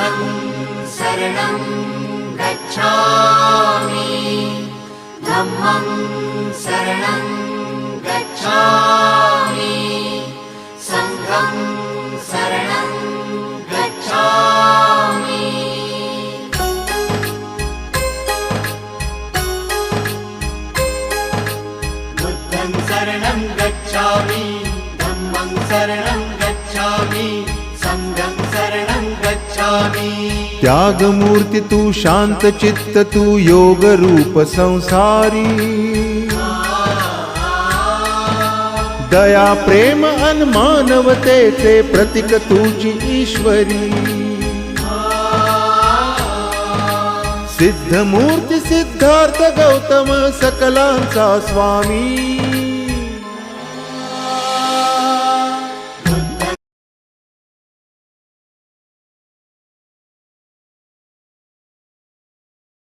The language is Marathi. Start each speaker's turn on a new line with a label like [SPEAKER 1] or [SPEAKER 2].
[SPEAKER 1] बुद्धं शरणं गच्छामि धम्मं शरणं गच्छामि संघं शरणं गच्छामि बुद्धं शरणं गच्छामि धम्मं शरणं गच्छामि संघं शरणं गच्छामि।
[SPEAKER 2] त्यागमूर्ती तू शांत चित्त तू योग रूप संसारी दया प्रेम अन मानवतेचे प्रतीक तुझी ईश्वरी सिद्धमूर्ती सिद्धार्थ गौतम सकलांचा स्वामी